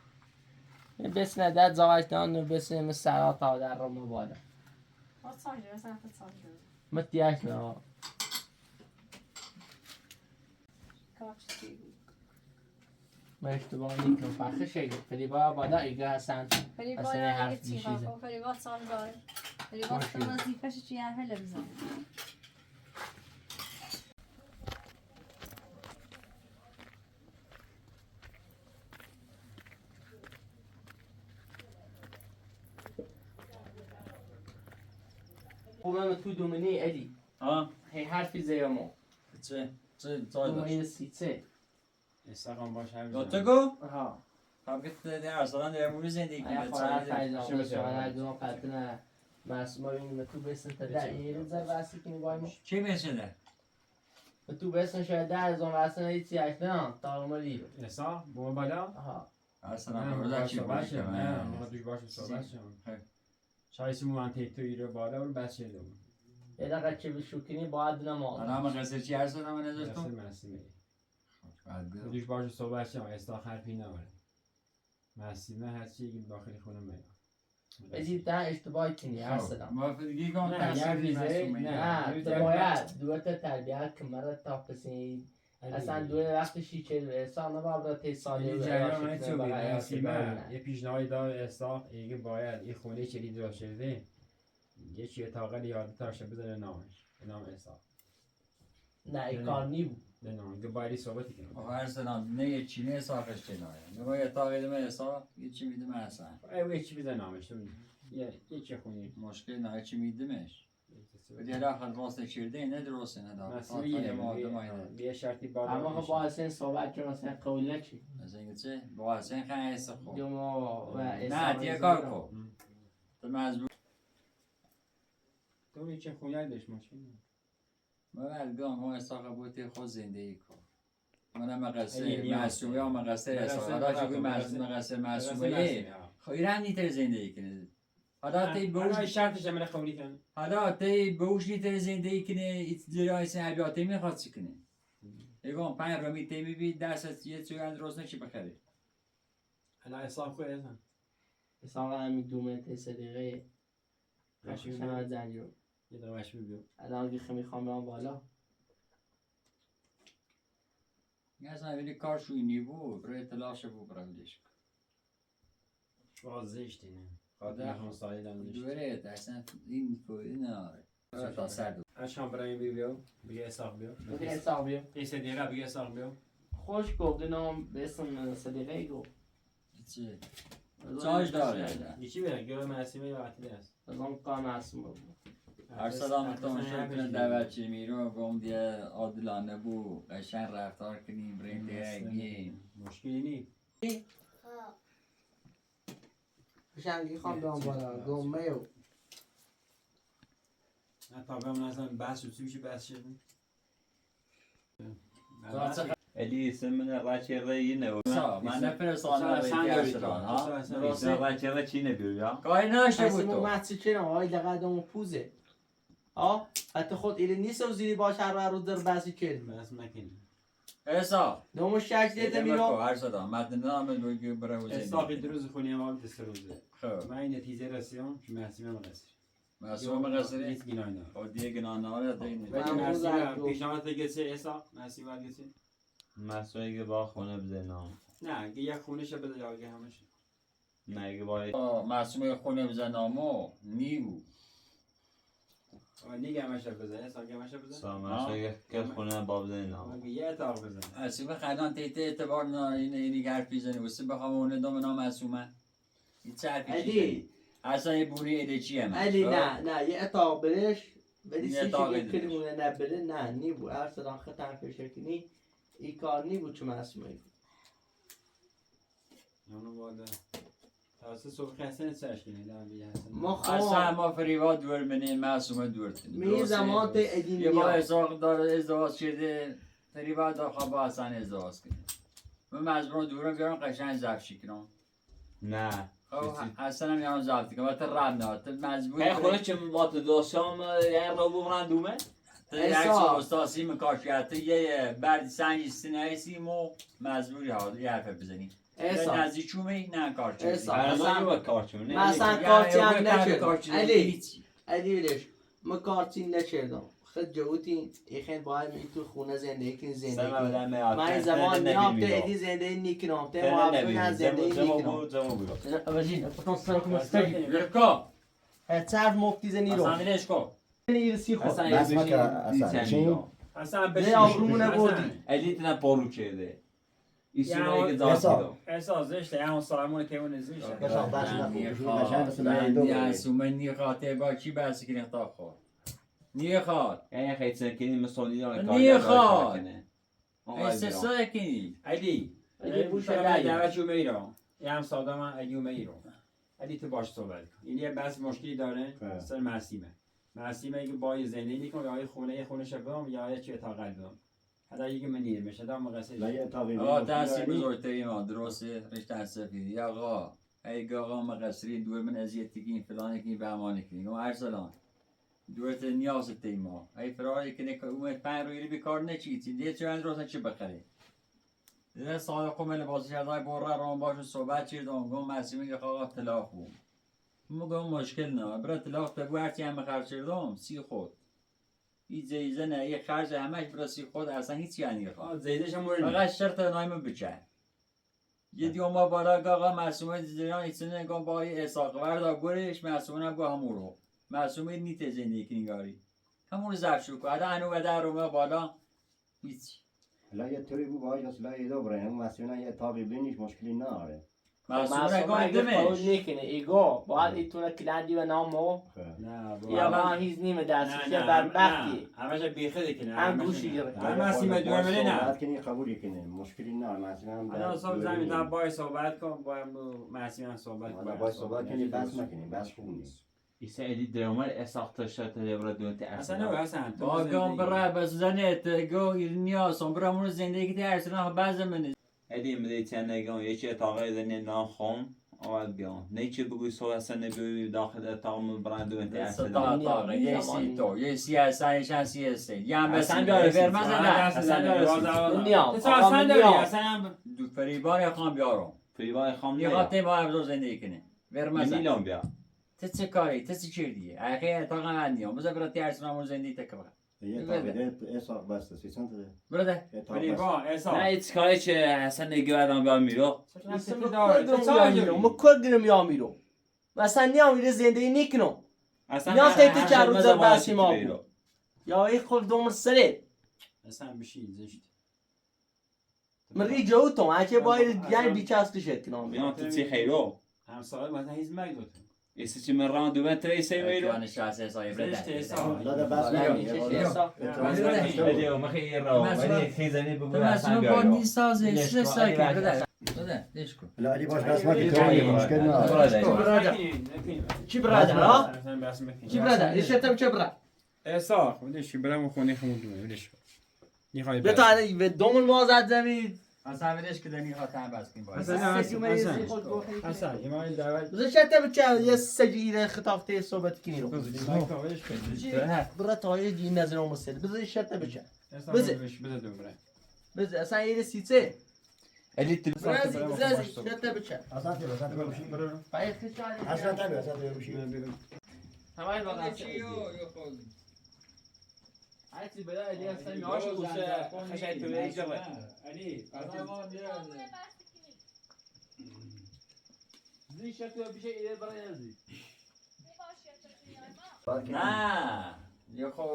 بسنه داد زواج دان و بسنه مثل سرات ها در رو مبادا خود ساجه اصلا خود ساجه متیاش نه کاش چی بود ما اشتباه نیکنم فخر شگه فریبا بادا ایگه هستن ولی اصلا باید حرف اگه چی می‌شیزه. ها ولی باید سال داره ولی باید ماشین. وظیفه‌ش چی حرف لبزن خوبه تو دومینی ادی ها هی حرفی زیامو چه داشت دومینی سیچه استقام باش هر یا تو گو ها خب که در ارسلان در موری زندگی ایا کنه خواهر چه فیضان شوهر دو قطنه معصومه بینیم تو بسن تا در ایرون زر واسه کنی بایم چی میشه تو بسن شاید در زون واسه هیچی اصلا تارمالی احسا بوم بالا ها ارسلان نه برده چی باشه باشه نه ما دوش باشه صحبت شم شایستی مو انت تو ایرو بالا اون بس شده بود یه دقیقه چه بشوکنی باید نماز انا هم قصر چی ارسلان من ازش تو مرسی دوش باشه صحبت شم استا حرفی نبره مسیمه هر چی که داخل خونه میاد بدی تا اشتباه کنی هر صدا موافقی کن نه، تاثیر یه ویزه، مسئولیت. نه تو باید دوتا تربیت کمر تا پسی اصلا دو وقتشی که سال نباید تی سالی این و جریان عیاشی چه بود بقیه مسیمه یه پیشنهاد داد استا ایگه باید این خونه چلی دو شده یه چیه تاقل یاد تاشه بزنه نامش نام استا نه این کار نی بود نه نه باید صحبتی کنم آقا ارسلان نه یه چینه ساخش چنایه نه باید تا قیدم حساب یه چی میدم اصلا ای چی بزنه نامش تو یه چی خونی مشکل نه چی میدمش بدی هر خد واسه چیرده اینه درسته نه داره مسئله ما یه شرطی باید اما خب با اصلا صحبت کنم اصلا قول نکی از اینکه چه با اصلا خیلی حس خوب دو ما و نه دیگه کار کن تو مزبور تو یه چه خونه داشت مشکل ما الگاه ما استاقه بودی خود زندگی کن من مقصر اگه نیاز معصومی یا مقصر استاقه را چون مقصر معصومی خیلی هم نیتر زندگی کنه حالا تی اون بوش شرطش من قبولی کن حالا تی بوش نیتر زندگی کنه ایت جرای سنبیاتی میخواد چی کنه یکم پنج رومی تی میبی درست یه چیز درست نشی بخری انا حساب خود ازن حساب همی دومه تی صدیقه قشنگ شما زنجو یه دواش میبیو الان که میخوام برم بالا اصلا ولی کار شوی نیبو برای اطلاعش بو برندش واضحش دینه خاطر هم سالی دانش دوره اصلا این کوی نه تا سر اشام برای بیو بگه حساب بیو بگه حساب بیو این صدیقه بگه حساب بیو خوش گفته نام به اسم صدیقه گفت چه چاش داره یکی بره گروه مرسیمه یا عطیله است از اون کار معصوم بود ارسلان تماشا کنه دعوتچی میرو گم دیگه عادلانه بو قشنگ رفتار کنیم بریم دیگه مشکلی نی قشنگی خوام برم بالا گمه و نه تا بهم اصلا بحث شد میشه بحث شد الی اسم من راچه یینه من نفرستانه اصلا به داری ارسلان تو. ها اصلا درسته راچه چی نبیو یا کای نشه بود اسم تو محصی چه نام آی دقیقه دوم پوزه ها حتی خود ایلی نیست و زیری باش هر روز در بسی کرد بس مکنی احسا دومو شک دیده میرو هر صدا متن نام دوگی برای حسین احساقی دروز خونی ما بیت روزه خب من این نتیجه رسیدم که محسیمه مقصر معصوم قصری نیست گناه نه او دیگه گناه ناره دینه ولی من روز محسیمه عقل. پیشنهاد گسی احساق محسیمه باید گسی مسئله که با خونه بزنم نه که یک خونه شه بده یا که همش نه اگه باید معصوم خونه بزنامو نیو نیگه همش بزن احساق همش بزن مسئله که خونه با بزنم یه اتاق بزن معصوم خدان تیته اعتبار نه اینی حرف میزنه واسه بخوام اون دام نام معصومه این چه حرفی علی اصلا یه بونی ایده چیه من علی نه یه اتاق برش ولی یه سی اتاق شکل برش. کلمونه نبره نه نیبو هر صدان خطر فشکنی ای کار نیبو چه مسئوله اونو بالا تاسه صبح خسته سرش کنی نه بیه حسن ما اصلا خواه ما فریوا دور منه معصومه دورتنی می زمان تا ادین یه با نیا ازاق داره ازدواج شده فریوا داره با اصلا ازدواج کنه من مجبورم دورم بیارم قشنگ زفشی کنم نه خب اصلا هم یارم زفتی کنم تو رب نه تو مجبور هی خونه چه مات دوستم یه رو بمرن دومه تو یک سال استاسی مکاشیت یه برد سنگی سنایسی مو مجبوری ها یه حرف بزنی احسان نزدیک چومه نه کار چومه احسان اصلا با کارچونه مثلا کارتی هم نکرد علی ویلش ما کارتی نکردم خد جوتی ایخن باید می تو خونه زندگی کن زندگی من زمان نیام تا ادی زندگی نیکنم تا موافقی از زندگی نیکنم اوجین اتون سرک مستقی رکا هر مفتی زنی رو اصلا میلش کن نیرسی خود بس ما که اصلا ده آبرومونه بردی الیت نه پارو کرده این یا سینایی که داد دیدم احساس زشته همون سالمون که اون زشته معصومه نیخواته با کی بحثی کنی تا خور نیخواد یعنی خیلی سنکنی مثالی دارن نیخواد استثناء کنی علی علی بوش شما علی. دعوت جو میرم یه هم ساده من علی میرم علی تو باش صحبت کن این یه بس مشکلی داره سر معصیمه که با زندگی میکنه یا خونه شبم یا یه چی اتاق دارم حالا یکی من نیر میشه دام مقصد آقا تحصیل بزرگتری ما درسته رشته سفیدی آقا ای آقا مقصری دور من ازیتی کن فلان کنی به امانه کنی و ارسلان دورت نیاز تیما ای فراری کنی که اومد پنج روی بیکار نچیتی دیگه چند روزن چه بخری دیگه سال قومل بازی شدای برا رام باش صحبت چیردم گم معصومه که آقا طلاق بود مگم مشکل نه برای طلاق بگو هرچی همه خرج کردم سی خود این زیزه نه یه خرج همش برای سی خود اصلا هیچ یعنی خواهد زیدش هم مورد فقط شرط نایم بچه یه دیو ما بالا آقا معصومه زیران ایسونه نگم با یه اساق وردا گورش معصومه هم با همورو معصومه نیت زندگی کنگاری همون زرف شو که هنو و در رو بالا هیچ لا یه طوری بود باید اصلا یه دوباره هم مثلا یه تابی بینیش مشکلی نداره معصومه نگاه قبول دمش نکنه ایگو باید ایتونه کلندی و نامو نه یا ما هیچ نیمه دستش بدبختی همش بیخده کنه هم گوشی گرفت هم معصومه دور ملی نه صحبت کنی قبول کنی مشکلی نداره مثلا الان صبح زمین تا باید صحبت کن با معصومه صحبت کن باید صحبت کنی بس نکنی بس خوب نیست ایسا ادی درامر اساخته شد تا دونت اصلا نه اصلا با گام برای بس زنت گو نیاسم برای همون زندگی درسنا بعض من ادی مدی چند نگم یه چه اتاقی زنی ناخون اول بیان نیچه بگوی سو اصلا نبیوی داخل اتاقم برای دونت استطاعت یه سی تو یه سیاسی شانسی است یا اصلا مثلا بیاره بیاره سی. مثلا نیام تو اصلا داری اصلا دو فریبان خام بیارم فریبای خام یه نیا قطعه با ابزار زندگی کنه بر مثلا میلان بیا چه کاری چه چیزیه اگه اتاق من نیام بذار برات درسنامه زندگی تکبر یه تابیده اصاق بسته 300 برده فریبا احسان نه ایت کاری چه اصلا نگه آدم بیا میرو ما کدوم یا میرو مثلا نیام میره زندگی نیکنم اصلا نیام تیت چند روز در بسی ما بود یا ای خود دومر سره اصلا بشین زشت من ری جوتم اگه باید یعنی بیچست شد کنم بیان تو چی خیرو هم سال مثلا هیچ مگدوت ایسا چی من ران دوبن تری سی میرو جوان شاسه سایه زشت برده احسان لا ده بس ادی ما خیلی رو ولی خیزنی بگو تو اصلا مثلا با بیارو نیسازه چه سایه برده برده دیش کن لا علی باش بس نکنی تو مشکل نداره چی برادر ها اصلا بس مکن چی برادر ریشتم چه برادر احسان خودش برام خونه خمود ولش به تا به دومن ما زد زمین حسن ولش که دنی خاطر بس کنیم باید حسن ایمان دعوت بذار شده بچه یه سجیره خطافته صحبت کنی رو برای تایه جین نظر اون مسئله بذار شده بچه بذار اصلا یه سیچه الی تی بذار شده بچه حسن تو بشین برو باید خیلی حسن تو بشین همه باید عادی بلا علی اصلا میاش بوشه خشایت تو ایجا بود علی زی شکل بشه ایده برای ازی نه یا خب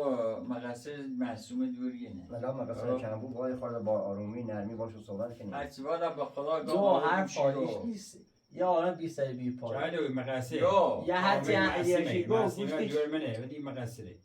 مقصر معصوم دوریه نه ولی مقصر کم بود وای خورده با آرومی نرمی باشو صحبت کنیم هرچی باید با خدا دو حرف آریش نیست یا آرام بی سری بی پای چرا مقصر یا حتی علیشی گو معصومه دور منه ولی مقصره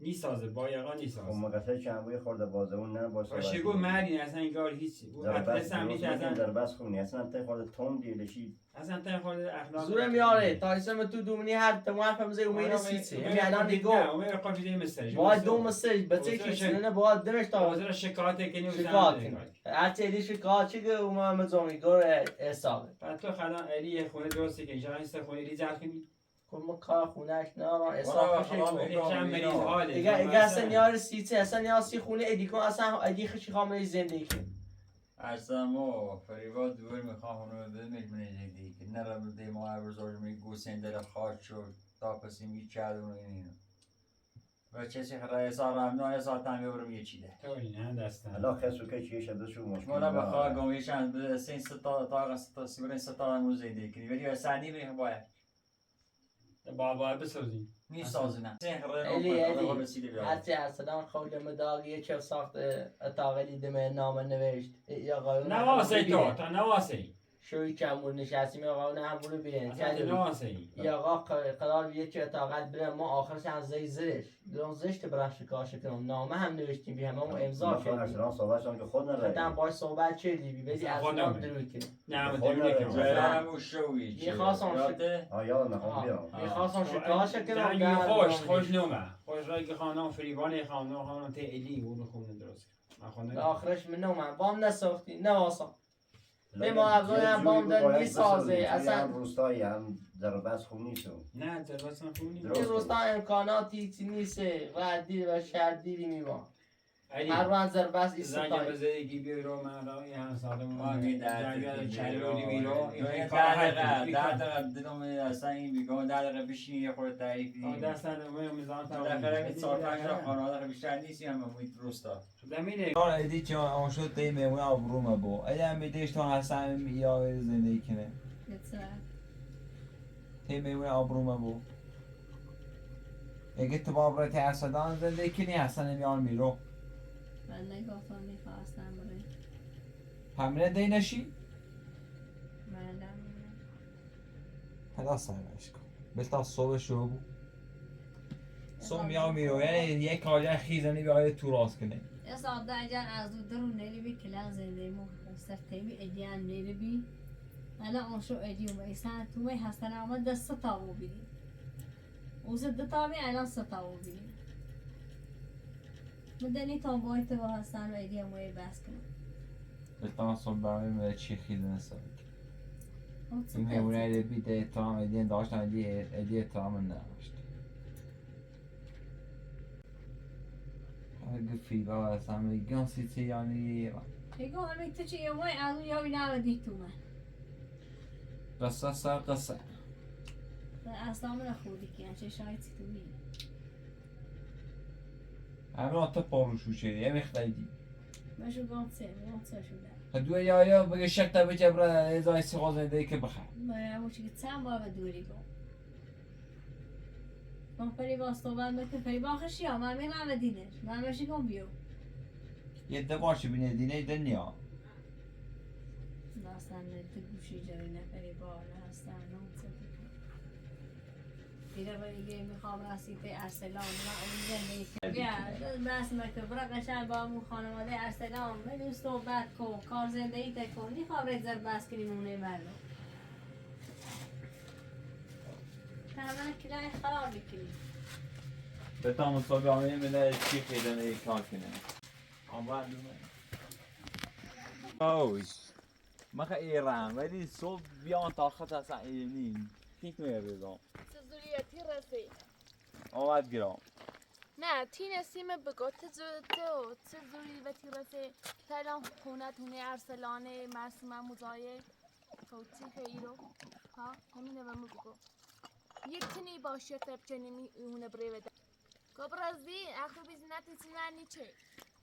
نیسازه بایقا نیسازه خب مقصر کم بود خورده بازمون نه با صحبت باشیگو مردی اصلا انگار هیچی او اطلس هم نیست اصلا در بس خونی اصلا تا خورده تون دیلشی اصلا تا خورده اخلاق زوره میاره تا اسم تو دومنی هر تمام فهمزه اومید سیسی یعنی الان دیگو نه اومید قافیده مسج با دو مسج بچه کشونه با دمش تا وزیر شکایت کنی شکایت هر چیزی شکایت چه که اومد مزامی گور حساب بعد تو خلا علی خونه درستی که جان است خونه ری زرد کنی کل ما کار خونهش نه ما حساب کم مریض حاله اگه اصلا نیار سیتی اصلا نیار سی خونه ادی کن اصلا ادی خشی خامنه زندگی کن ارسامو فریبا دور میخوام اونو بمیل منه دیگه نرم دی ما ابرزار میگو سندر خارج شد تا پسی میچاد اونو اینو و چه خرای سارم نه ساعت هم برم یه چیده تولی نه دستم حالا خسو که چیه شده شو مشکل مولا بخواه گویشان به سین ستا تا سیبرین ستا موزه کنی ولی اصلا بریم باید بابا بسازیم نیسازی نه الی هرچی اصلا خود مداغیه چه ساخت اتاقلی دمه نامه نوشت یا قانون نواسه تو نواسه شوی کمون نشستیم یا قانون همونو بیان نواسه یا آقا قرار بیه که اتاقت برم ما آخرش از زی زرش دون زشت برم شکاشه کنم نامه هم نوشتیم بی همه امضا کردیم اصلا صحبت که خود نره خودم باید صحبت چردی بی بدی اصلا دروی کنیم نه دروی کنیم برم و شوی میخواستم شکاشه کنم خوش نومه خوش رای که خانم فریبان خانم تیلی اون خونه درست کنم آخرش من نومه بام نساختی نواسم به ما اقلای هم بام در نیسازه اصلا روستایی هم در بس خون نیستو نه در بس خون نیست این روستا امکاناتی چی نیسته و دیر و شهر دیری میوان هر روز در بس ایستایی زنگ بزدگی بیرو من روی هم سالمون در چلوری بیرو این در دلم اصلا این میگم در بشین یه خورده تعریفی دستن من میزان تا در می 4-5 تا خانواده بیشتر نیستی هم محیط روستا زمینه کار ادی چه اون شد تی میمون ابرومه بو اگه هم میدیش تو حسن یا زندگی کنه تی میمون ابرومه بو اگه تو بابرتی حسدان زندگی کنی حسن میان میرو من نگفتم میخواستم برای همینه دی نشی؟ من پدا سرش کن بلتا صبح شو بو صبح میان میرو یعنی یک کاری خیزنی بیاید تو راست کنه یه ساعت اینجا از دو درون نیلی بی کلاس زنده مو سفته بی ادیان نیلی بی انا آنشو ادیوم ایسان تو می هستن اما دست تاو بیدی اوز دتامی الان ستاو بیدی مدنی تا باید تو هستن و ادیام موی بس کنم بلتا صبح برای چی خیزنه ساید این میمونه بی ده اترام ادیان داشتن ادی اترام نداشت اگه فیلا اصلا میگم سیتی یعنی بگو همی تو چه یه موی از اون یاوی نمدی تو من قصه سر قصه اصلا من خودی که چه شاید تو می همه تو پاروشو شدی یه میخدیدی مشو گانسه شده خدوه یا بگه شک تا بچه برای ازای سیغاز زنده که بخیر باید همون چی که چند بار به دوری گم من پری باستوان بکن پری باخشی ها من میرم دینش من بشی گم بیو یه ده باشه بینه دینه دنیا داستان ده گوشی جایی نفری باره هستن نمتر دیگه بریگه میخوام رسیده ارسلان و اون زندگی که بس مکتب برا قشن با امون خانواده ارسلان بدون صحبت کن کار زندگی تکن نیخوام رگزر بس کنیم اونه مردم تمام کلای خراب بکنیم بتا مصابی آمین بده چی خیلی نه یک کار کنه آمبر دومه اوش ما ایران ولی صبح بیان تا خط اصلا اینی هیچ نمی‌رزم زوریتی رسی آواد گرام نه تی نسیم بگو تو زوری و تی رسی تلان خونه تونه ارسلانه مرسومه مزایه کوتی خیرو ها همینه و بگو یک تنی باشه تب چنینی اونه بریوه ده کبرازی اخو بیزنتی سیمانی چه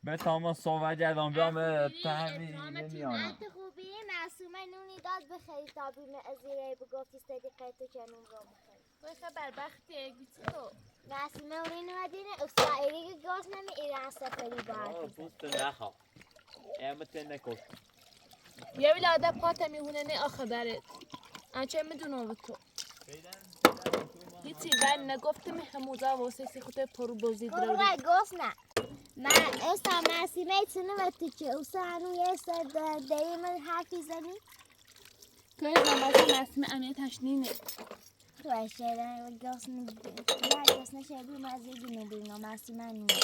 به تمام صحبت جدام بیام تحمیل نمیانم انت خوبی معصومه نونی داد بخیری تا بیم ازیره بگفتی صدیقه تو که نون رو مخیری وای خبر بختی گیتی تو معصومه اونی نمدینه اسرائیلی که گاز نمی ایران سفری باید پوست نخواه امت نکش یه ولاده پاتا میهونه نه آخه برد انچه میدونم تو هیچی من نگفتم هموزا و سیسی خود پرو بازی گروه گفت نه من استا معصومه تونه و تیچه اوسا هنو یه سر دایی من حرفی زنی که زمان معصومه امیه تشنینه تو اشتره و گاز نشدی و مزیدی نبیرنا معصومه نونه